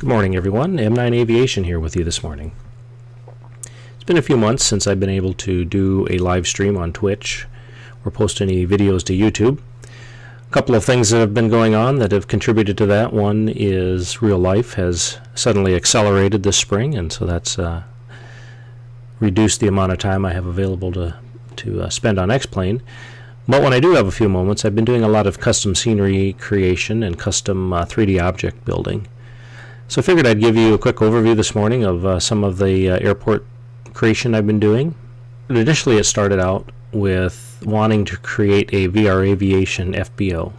Good morning, everyone. M9 Aviation here with you this morning. It's been a few months since I've been able to do a live stream on Twitch or post any videos to YouTube. A couple of things that have been going on that have contributed to that. One is real life has suddenly accelerated this spring, and so that's reduced the amount of time I have available to spend on X-Plane. But when I do have a few moments, I've been doing a lot of custom scenery creation and custom 3D object building. So I figured I'd give you a quick overview this morning of some of the airport creation I've been doing. And initially it started out with wanting to create a VR Aviation FBO.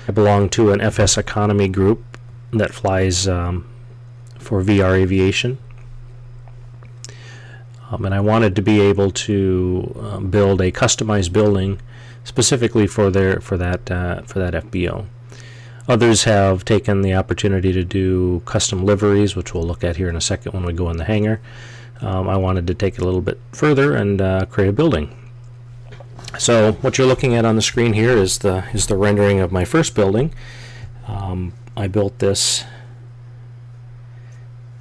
I belong to an FS Economy group that flies for VR Aviation. And I wanted to be able to build a customized building specifically for that FBO. Others have taken the opportunity to do custom liveries, which we'll look at here in a second when we go in the hangar. I wanted to take it a little bit further and create a building. So what you're looking at on the screen here is the rendering of my first building. I built this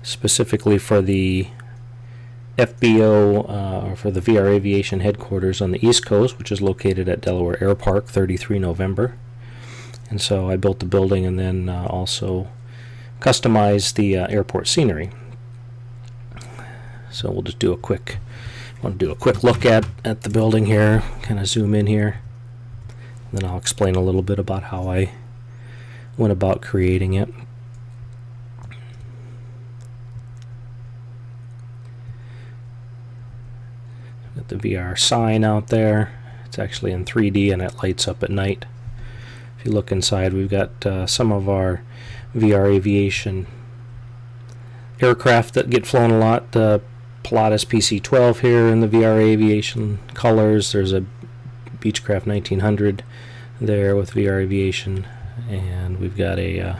specifically for the FBO, or for the VR Aviation headquarters on the East Coast, which is located at Delaware Air Park, 33 November. And so I built the building and then also customized the airport scenery. So we'll just do a quick look at the building here, kind of zoom in here. And then I'll explain a little bit about how I went about creating it. Got the VR sign out there. It's actually in 3D and it lights up at night. If you look inside, we've got some of our VR Aviation aircraft that get flown a lot. The Pilatus PC-12 here in the VR Aviation colors. There's a Beechcraft 1900 there with VR Aviation, and we've got a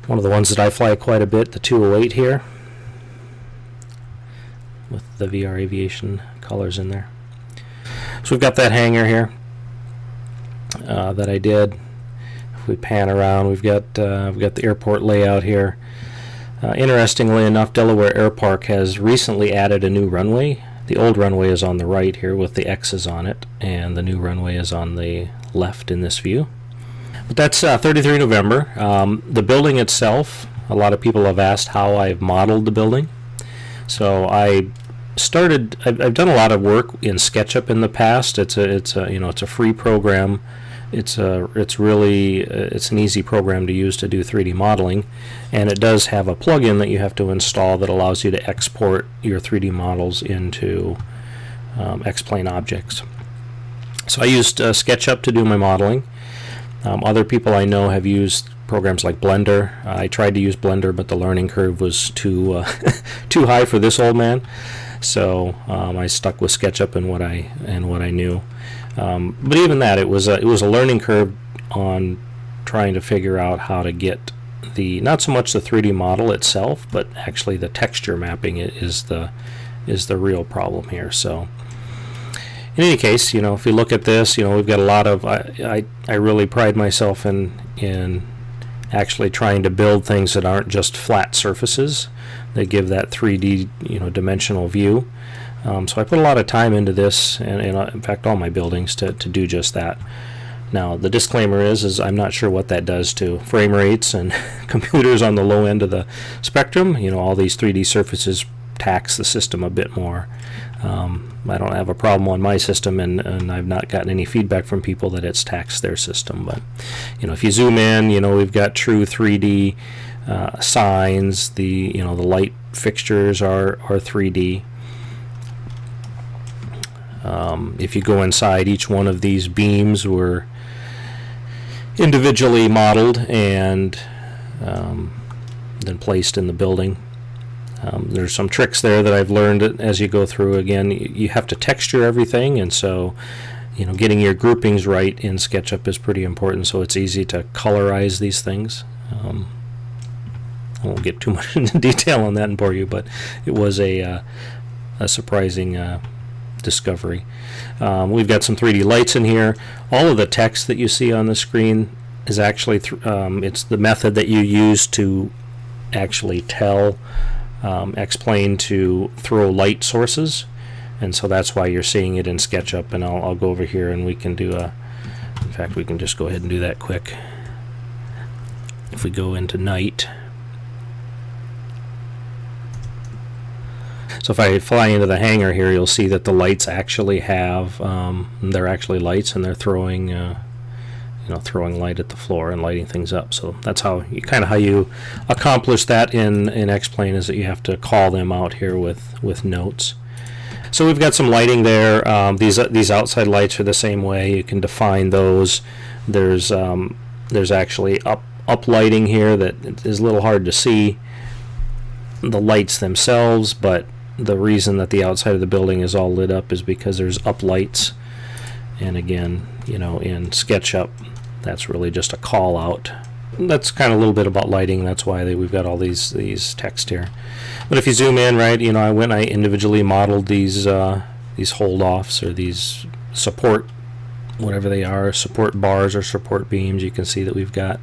one of the ones that I fly quite a bit, the 208 here, with the VR Aviation colors in there. So we've got that hangar here that I did. If we pan around, we've got the airport layout here. Interestingly enough, Delaware Air Park has recently added a new runway. The old runway is on the right here with the X's on it, and the new runway is on the left in this view. But that's 33 November. The building itself, a lot of people have asked how I've modeled the building. So I've done a lot of work in SketchUp in the past. It's a free program. It's an easy program to use to do 3D modeling, and it does have a plugin that you have to install that allows you to export your 3D models into X-Plane objects. So I used SketchUp to do my modeling. Other people I know have used programs like Blender. I tried to use Blender, but the learning curve was too high for this old man. So I stuck with SketchUp and what I knew. But even that, it was a learning curve on trying to figure out how to get not so much the 3D model itself, but actually the texture mapping is the real problem here. So in any case, if you look at this, we've got a lot of I really pride myself in actually trying to build things that aren't just flat surfaces. They give that 3D dimensional view. So I put a lot of time into this, and in fact all my buildings, to do just that. Now the disclaimer is I'm not sure what that does to frame rates and computers on the low end of the spectrum. All these 3D surfaces tax the system a bit more. I don't have a problem on my system, and I've not gotten any feedback from people that it's taxed their system. But if you zoom in, we've got true 3D signs. The light fixtures are 3D. If you go inside, each one of these beams were individually modeled and then placed in the building. There's some tricks there that I've learned as you go through. Again, you have to texture everything, and so getting your groupings right in SketchUp is pretty important, so it's easy to colorize these things. I won't get too much into detail on that and bore you, but it was a surprising discovery. We've got some 3D lights in here. All of the text that you see on the screen is actually it's the method that you use to actually tell X-Plane to throw light sources, and so that's why you're seeing it in SketchUp. And I'll go over here and we can do in fact, we can just go ahead and do that quick. If we go into night, so if I fly into the hangar here, you'll see that the lights actually have they're actually lights, and they're throwing throwing light at the floor and lighting things up. So that's how you accomplish that in X-Plane, is that you have to call them out here with notes. So we've got some lighting there. These outside lights are the same way. You can define those. There's actually up lighting here that is a little hard to see the lights themselves, but the reason that the outside of the building is all lit up is because there's up lights. And again, in SketchUp, that's really just a call out. That's kind of a little bit about lighting. That's why we've got all these text here. But if you zoom in, right, I individually modeled these hold offs, or these support, whatever they are, support bars or support beams. You can see that we've got,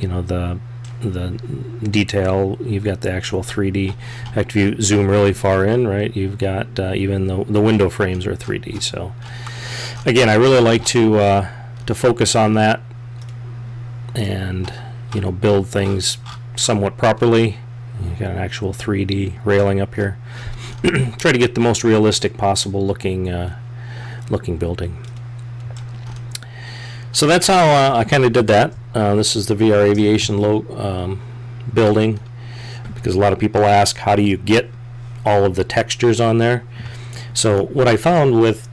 the detail. You've got the actual 3D. In fact, if you zoom really far in, right, you've got even the window frames are 3D. So again, I really like to focus on that and build things somewhat properly. You've got an actual 3D railing up here. Try to get the most realistic possible looking building. So that's how I kind of did that. This is the VR Aviation building, because a lot of people ask, how do you get all of the textures on there? So what I found with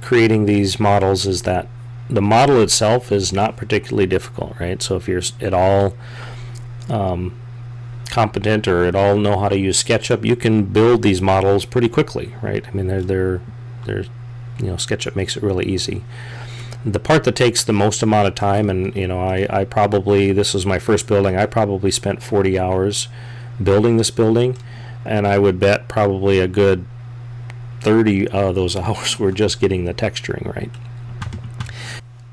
creating these models is that the model itself is not particularly difficult, right? So if you're at all competent or at all know how to use SketchUp, you can build these models pretty quickly, right? I mean, SketchUp makes it really easy. The part that takes the most amount of time, and I probably, this was my first building, I probably spent 40 hours building this building, and I would bet probably a good 30 of those hours were just getting the texturing right.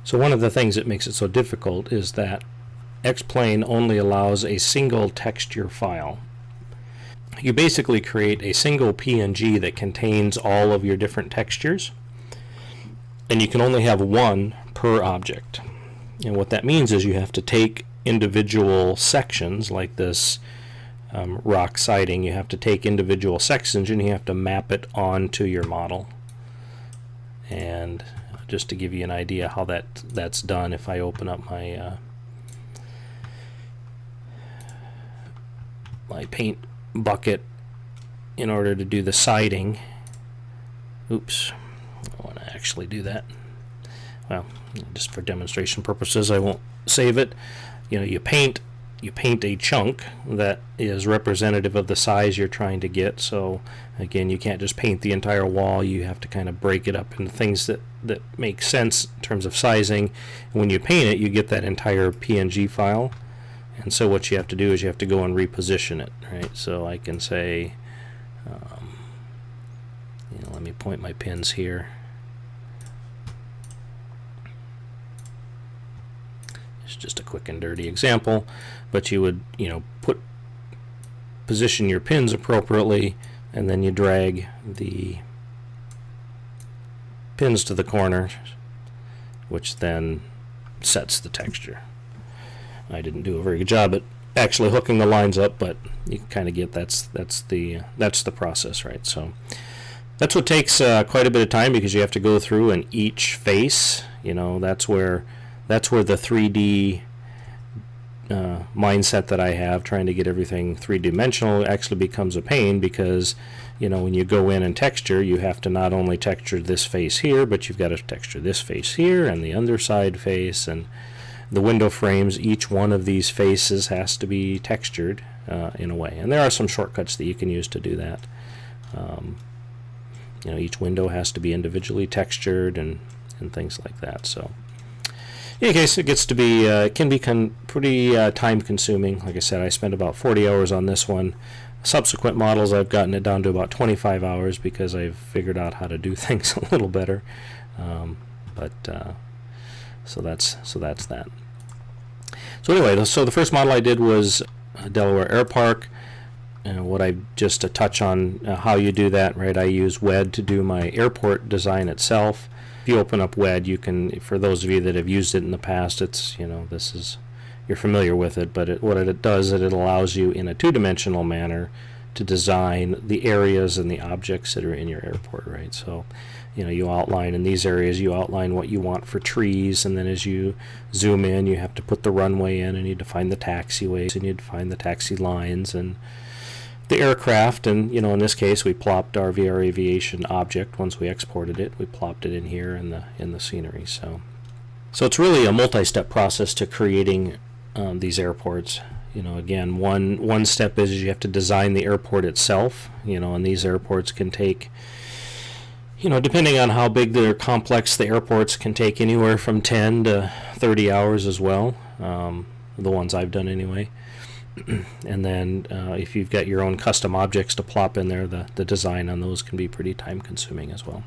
So one of the things that makes it so difficult is that X-Plane only allows a single texture file. You basically create a single PNG that contains all of your different textures, and you can only have one per object. And what that means is you have to take individual sections, like this rock siding. You have to take individual sections and you have to map it onto your model. And just to give you an idea how that's done, if I open up my my paint bucket in order to do the siding. Oops, I want to actually do that. Well, just for demonstration purposes, I won't save it. You paint a chunk that is representative of the size you're trying to get. So again, you can't just paint the entire wall. You have to kind of break it up into things that make sense in terms of sizing. And when you paint it, you get that entire PNG file. And so what you have to do is you have to go and reposition it, right? So I can say, let me point my pins here. It's just a quick and dirty example, but you would, position your pins appropriately, and then you drag the pins to the corner, which then sets the texture. I didn't do a very good job at actually hooking the lines up, but you can kind of get that's the process, right? So that's what takes quite a bit of time, because you have to go through and each face, that's where the 3D mindset that I have, trying to get everything three-dimensional, actually becomes a pain, because when you go in and texture, you have to not only texture this face here, but you've got to texture this face here and the underside face and the window frames. Each one of these faces has to be textured in a way, and there are some shortcuts that you can use to do that. Each window has to be individually textured and things like that. So in any case, it gets to be can become pretty time consuming. Like I said, I spent about 40 hours on this one. Subsequent models, I've gotten it down to about 25 hours because I've figured out how to do things a little better. So that's that. So anyway, so the first model I did was Delaware Air Park. What I just to touch on how you do that, right? I use WED to do my airport design itself. If you open up WED, you can, for those of you that have used it in the past, it's, this is, you're familiar with it, but what it does is it allows you in a two-dimensional manner to design the areas and the objects that are in your airport, right? So, you outline in these areas, you outline what you want for trees, and then as you zoom in, you have to put the runway in, and you define the taxiways, and you define the taxi lines, and the aircraft, and in this case we plopped our VR Aviation object. Once we exported it, we plopped it in here in the scenery. So it's really a multi-step process to creating these airports. Again, one step is you have to design the airport itself. And these airports can take, depending on how big they're complex, the airports can take anywhere from 10 to 30 hours as well. The ones I've done anyway. And then if you've got your own custom objects to plop in there, the design on those can be pretty time consuming as well.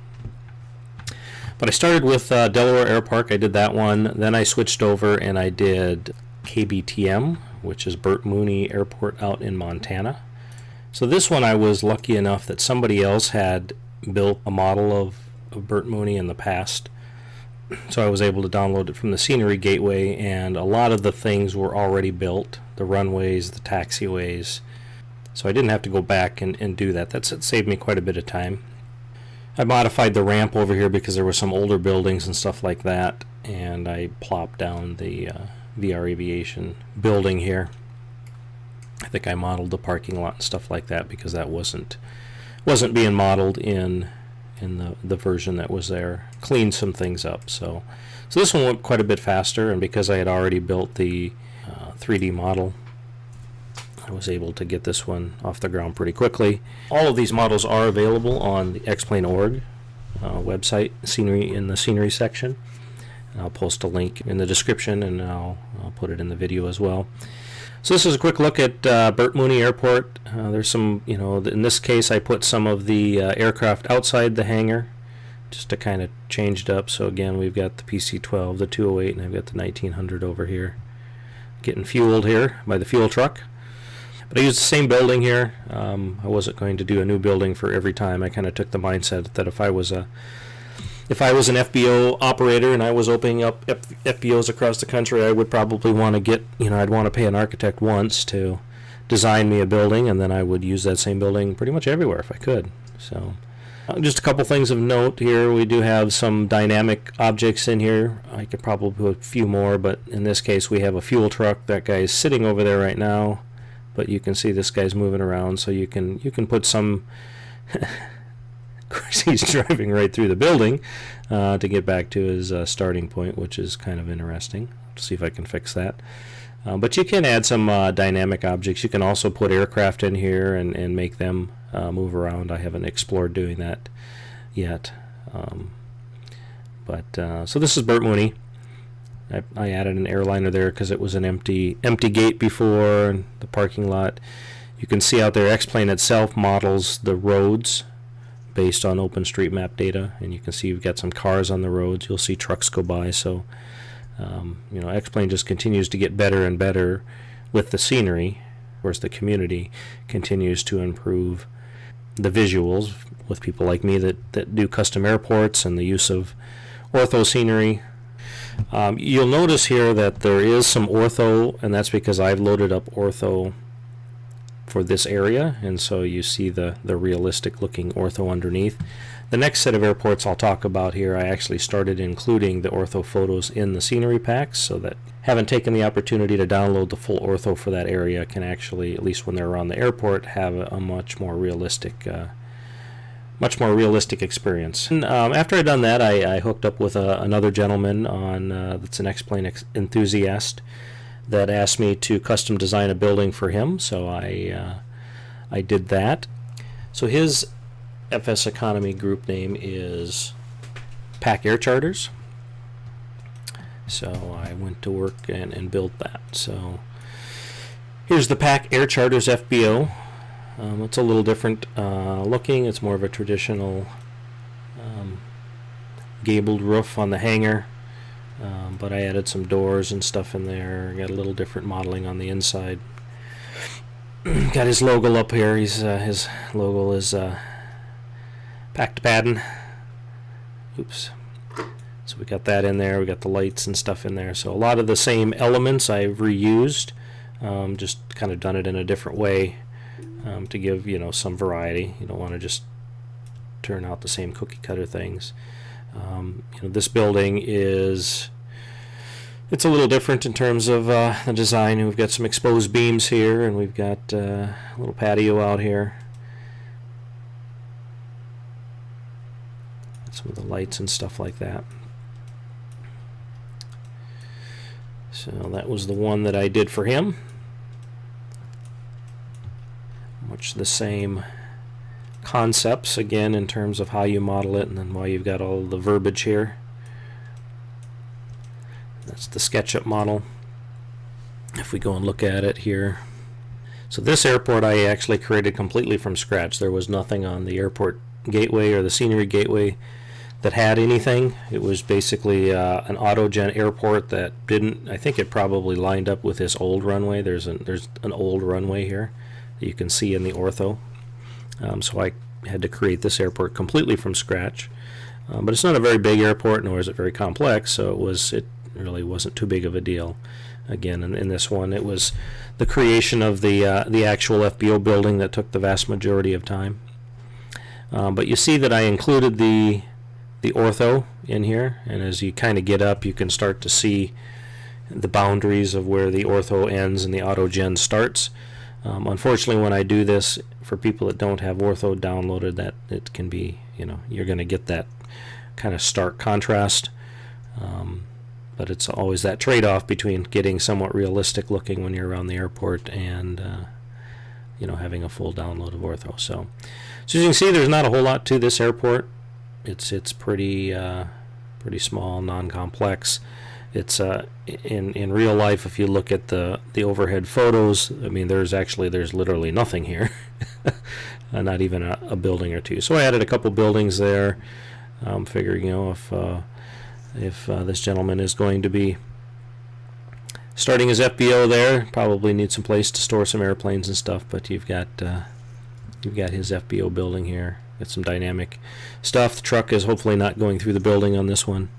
But I started with Delaware Air Park. I did that one. Then I switched over and I did KBTM, which is Bert Mooney Airport out in Montana. So this one I was lucky enough that somebody else had built a model of Bert Mooney in the past. So I was able to download it from the Scenery Gateway, and a lot of the things were already built, the runways, the taxiways. So I didn't have to go back and do that. It saved me quite a bit of time. I modified the ramp over here because there were some older buildings and stuff like that, and I plopped down the VR Aviation building here. I think I modeled the parking lot and stuff like that because that wasn't being modeled in the version that was there. Cleaned some things up. So this one went quite a bit faster, and because I had already built the 3D model, I was able to get this one off the ground pretty quickly. All of these models are available on the X-Plane.org website, in the scenery section. And I'll post a link in the description, and I'll put it in the video as well. So this is a quick look at Bert Mooney Airport. There's some, in this case I put some of the aircraft outside the hangar just to kind of change it up. So again, we've got the PC-12, the 208, and I've got the 1900 over here getting fueled here by the fuel truck. But I used the same building here. I wasn't going to do a new building for every time. I kind of took the mindset that if I was an FBO operator and I was opening up FBOs across the country, I would probably want to I'd want to pay an architect once to design me a building, and then I would use that same building pretty much everywhere if I could. So just a couple things of note here. We do have some dynamic objects in here. I could probably put a few more, but in this case we have a fuel truck. That guy is sitting over there right now, but you can see this guy's moving around, so you can put some of course he's driving right through the building to get back to his starting point, which is kind of interesting. I'll see if I can fix that. But you can add some dynamic objects. You can also put aircraft in here and make them move around. I haven't explored doing that yet. So this is Bert Mooney. I added an airliner there because it was an empty gate before, and the parking lot. You can see out there X-Plane itself models the roads based on OpenStreetMap data, and you can see you've got some cars on the roads. You'll see trucks go by. So X-Plane just continues to get better and better with the scenery. Of course, the community continues to improve the visuals with people like me that do custom airports and the use of ortho scenery. You'll notice here that there is some ortho, and that's because I've loaded up ortho for this area, and so you see the realistic looking ortho underneath. The next set of airports I'll talk about here, I actually started including the ortho photos in the scenery packs, so that haven't taken the opportunity to download the full ortho for that area can actually, at least when they're around the airport, have a much more realistic experience. And, after I'd done that, I hooked up with another gentleman that's an X-Plane enthusiast that asked me to custom design a building for him, so I did that. So his FS Economy group name is PAC Air Charters. So I went to work and built that. So here's the PAC Air Charters FBO. It's a little different looking. It's more of a traditional gabled roof on the hangar, but I added some doors and stuff in there. Got a little different modeling on the inside. got his logo up here. His logo is Packed Paddin'. Oops. So we got that in there. We got the lights and stuff in there. So a lot of the same elements I've reused, just kind of done it in a different way to give some variety. You don't want to just turn out the same cookie cutter things. This building it's a little different in terms of the design. We've got some exposed beams here, and we've got a little patio out here. Some of the lights and stuff like that. So that was the one that I did for him. Much the same concepts again in terms of how you model it, and then why you've got all the verbiage here. That's the SketchUp model. If we go and look at it here. So this airport I actually created completely from scratch. There was nothing on the airport gateway or the scenery gateway that had anything. It was basically an AutoGen airport that didn't, I think it probably lined up with this old runway. There's an old runway here that you can see in the ortho. So I had to create this airport completely from scratch. But it's not a very big airport, nor is it very complex, so it really wasn't too big of a deal. Again, in this one, it was the creation of the actual FBO building that took the vast majority of time. But you see that I included the ortho in here, and as you kind of get up, you can start to see the boundaries of where the ortho ends and the AutoGen starts. Unfortunately, when I do this, for people that don't have ortho downloaded, that it can be, you're going to get that kind of stark contrast. But it's always that trade-off between getting somewhat realistic looking when you're around the airport and having a full download of ortho. So as you can see, there's not a whole lot to this airport. It's pretty small, non-complex. It's in real life, if you look at the overhead photos, I mean, there's literally nothing here. Not even a building or two. So I added a couple buildings there, figuring if this gentleman is going to be starting his FBO there, probably need some place to store some airplanes and stuff. But you've got his FBO building here. Got some dynamic stuff. The truck is hopefully not going through the building on this one.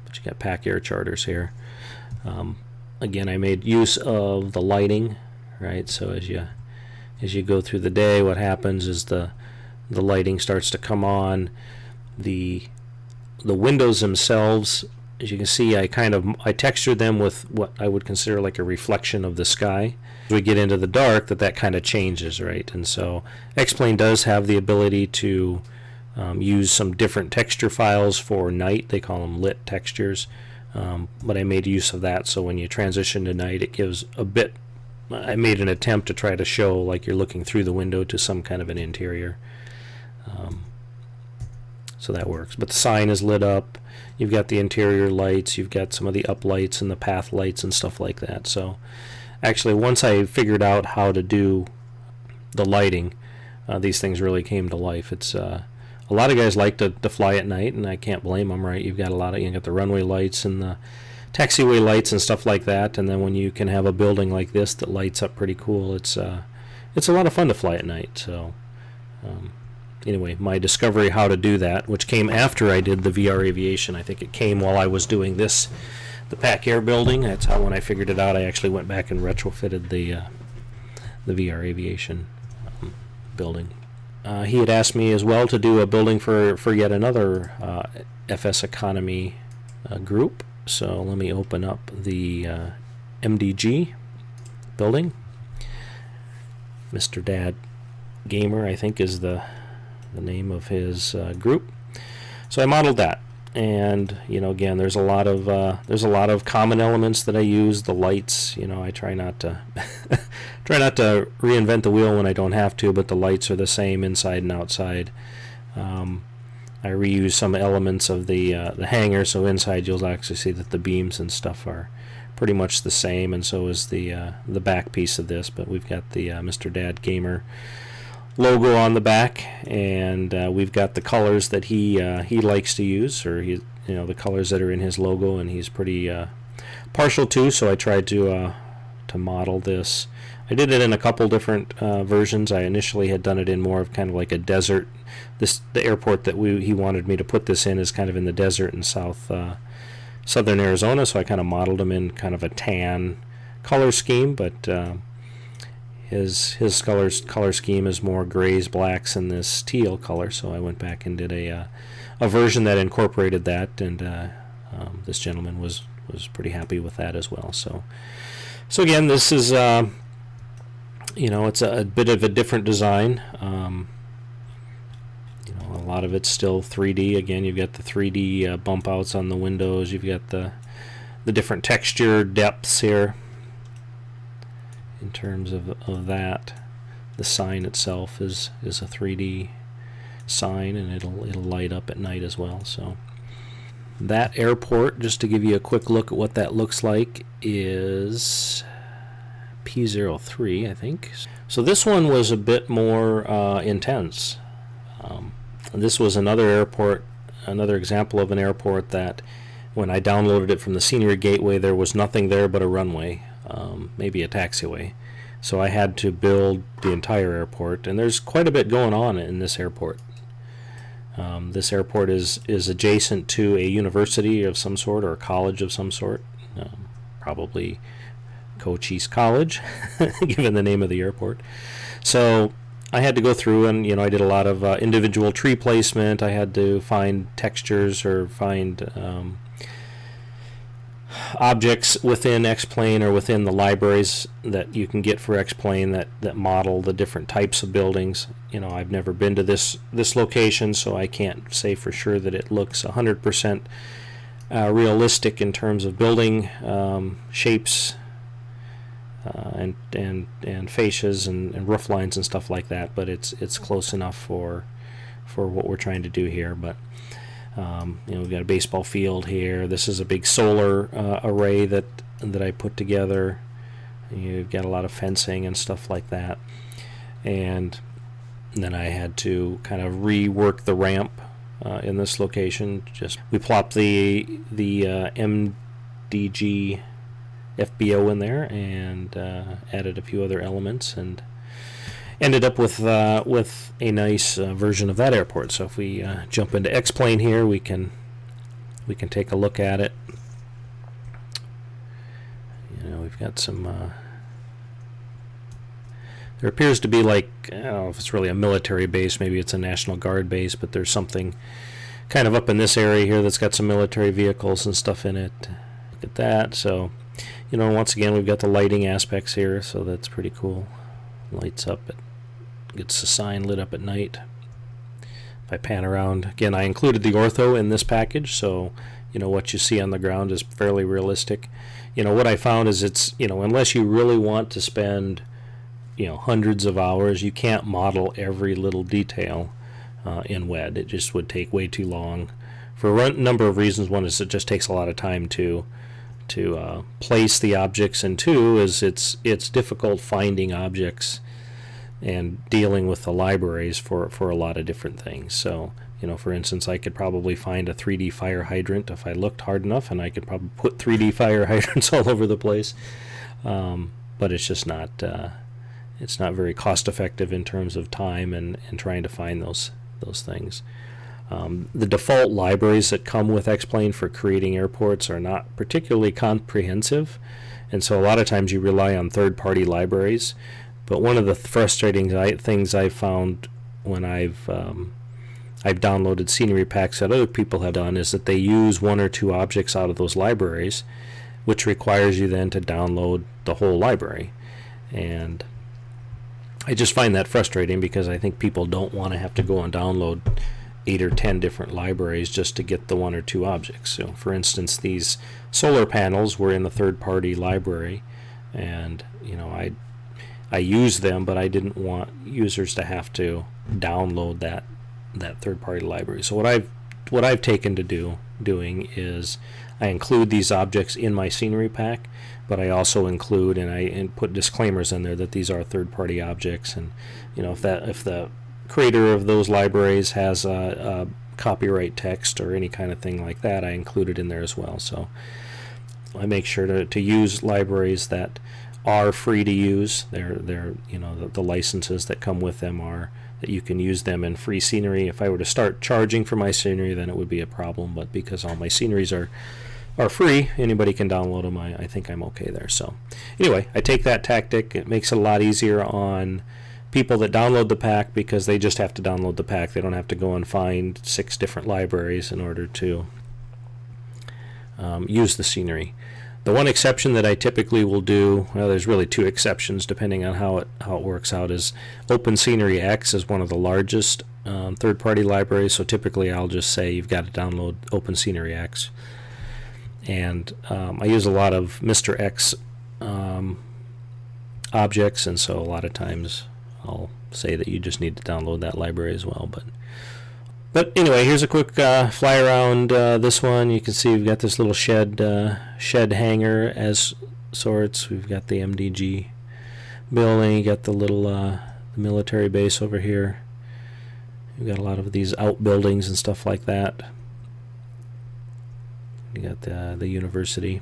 But you got Pack Air charters here. Again, I made use of the lighting, right? So as you go through the day, what happens is the lighting starts to come on. The windows themselves, as you can see, I textured them with what I would consider like a reflection of the sky. As we get into the dark, that kind of changes, right? And so X-Plane does have the ability to use some different texture files for night. They call them lit textures. But I made use of that, so when you transition to night, it gives a bit. I made an attempt to try to show like you're looking through the window to some kind of an interior. So that works. But the sign is lit up. You've got the interior lights. You've got some of the up lights and the path lights and stuff like that. So actually, once I figured out how to do the lighting, these things really came to life. It's a lot of guys like to fly at night, and I can't blame them, right? You've got you got the runway lights and the taxiway lights and stuff like that, and then when you can have a building like this that lights up pretty cool, it's a lot of fun to fly at night. So anyway, my discovery how to do that, which came after I did the VR Aviation. I think it came while I was doing the Pack Air building. That's how, when I figured it out, I actually went back and retrofitted the VR Aviation building. He had asked me as well to do a building for yet another FS Economy group. So let me open up the MDG building. Mr. Dad Gamer, I think, is the name of his group. So I modeled that, and again, there's a lot of common elements that I use. The lights, I try not to reinvent the wheel when I don't have to, but the lights are the same inside and outside. I reuse some elements of the hangar, so inside you'll actually see that the beams and stuff are pretty much the same, and so is the back piece of this. But we've got the Mr. Dad Gamer logo on the back, and we've got the colors that he likes to use, or the colors that are in his logo, and he's pretty partial to. So I tried to to model this. I did it in a couple different versions. I initially had done it in more of kind of like a desert. The airport that he wanted me to put this in is kind of in the desert in southern Arizona, so I kind of modeled him in kind of a tan color scheme, but his color scheme is more grays, blacks, and this teal color. So I went back and did a version that incorporated that, and this gentleman was pretty happy with that as well. So again, this is it's a bit of a different design. A lot of it's still 3D. Again, you've got the 3D bump outs on the windows. You've got the different texture depths here. In terms of that, the sign itself is a 3D sign, and it'll light up at night as well. So that airport, just to give you a quick look at what that looks like, is P03, I think. So this one was a bit more intense. This was another example of an airport that when I downloaded it from the Scenery Gateway, there was nothing there but a runway, maybe a taxiway. So I had to build the entire airport, and there's quite a bit going on in this airport. This airport is adjacent to a university of some sort, or a college of some sort, probably Cochise College, given the name of the airport. So I had to go through and, I did a lot of individual tree placement. I had to find textures or find objects within X-Plane or within the libraries that you can get for X-Plane that model the different types of buildings. I've never been to this location, so I can't say for sure that it looks 100% realistic in terms of building shapes and fascias and roof lines and stuff like that, but it's close enough for what we're trying to do here. But we've got a baseball field here. This is a big solar array that I put together. You've got a lot of fencing and stuff like that, and then I had to kind of rework the ramp in this location. We plopped the MDG FBO in there and added a few other elements, and ended up with a nice version of that airport. So if we jump into X-Plane here, we can take a look at it. We've got some. There appears to be, like, I don't know if it's really a military base, maybe it's a National Guard base, but there's something kind of up in this area here that's got some military vehicles and stuff in it. Look at that. So, once again, we've got the lighting aspects here, so that's pretty cool. Lights up, it gets the sign lit up at night. If I pan around, again, I included the ortho in this package, so what you see on the ground is fairly realistic. What I found is it's, unless you really want to spend hundreds of hours, you can't model every little detail in WED. It just would take way too long for a number of reasons. One is it just takes a lot of time to place the objects, and two is it's difficult finding objects and dealing with the libraries for a lot of different things. So for instance, I could probably find a 3D fire hydrant if I looked hard enough, and I could probably put 3D fire hydrants all over the place, but it's just not it's not very cost effective in terms of time and trying to find those things. The default libraries that come with X-Plane for creating airports are not particularly comprehensive, and so a lot of times you rely on third-party libraries. But one of the frustrating things I've found when I've downloaded scenery packs that other people have done is that they use one or two objects out of those libraries, which requires you then to download the whole library. And I just find that frustrating because I think people don't want to have to go and download 8 or 10 different libraries just to get the one or two objects. So for instance, these solar panels were in the third-party library, and I used them, but I didn't want users to have to download that third-party library. So what I've taken to doing is I include these objects in my scenery pack, but I also include and put disclaimers in there that these are third-party objects, and if the creator of those libraries has a copyright text or any kind of thing like that, I include it in there as well. So I make sure to use libraries that are free to use. They're you know, the licenses that come with them are that you can use them in free scenery. If I were to start charging for my scenery, then it would be a problem, but because all my sceneries are free, anybody can download them. I think I'm okay there. So anyway, I take that tactic. It makes it a lot easier on people that download the pack, because they just have to download the pack. They don't have to go and find 6 different libraries in order to use the scenery. The one exception that I typically will do, well, there's really 2 exceptions depending on how it works out, is Open Scenery X is one of the largest third-party libraries. So typically I'll just say you've got to download Open Scenery X. And I use a lot of Mr. X objects, and so a lot of times I'll say that you just need to download that library as well. But anyway, here's a quick fly around this one. You can see we've got this little shed hangar as sorts. We've got the MDG building. You got the little the military base over here. We've got a lot of these outbuildings and stuff like that. You got the university.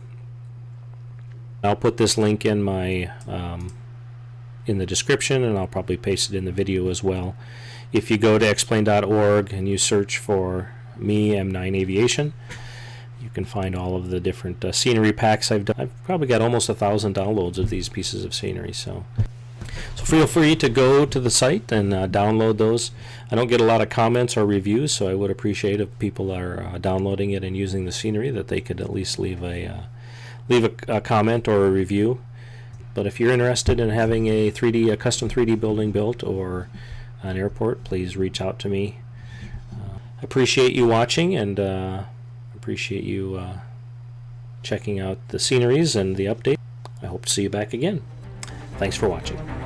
I'll put this link in my in the description, and I'll probably paste it in the video as well. If you go to xplane.org and you search for me, M9 Aviation, you can find all of the different scenery packs I've done. I've probably got almost 1,000 downloads of these pieces of scenery. So feel free to go to the site and download those. I don't get a lot of comments or reviews, so I would appreciate if people are downloading it and using the scenery, that they could at least leave a comment or a review. But if you're interested in having a custom 3D building built, or an airport, please reach out to me. I appreciate you watching, and appreciate you checking out the sceneries and the update. I hope to see you back again. Thanks for watching.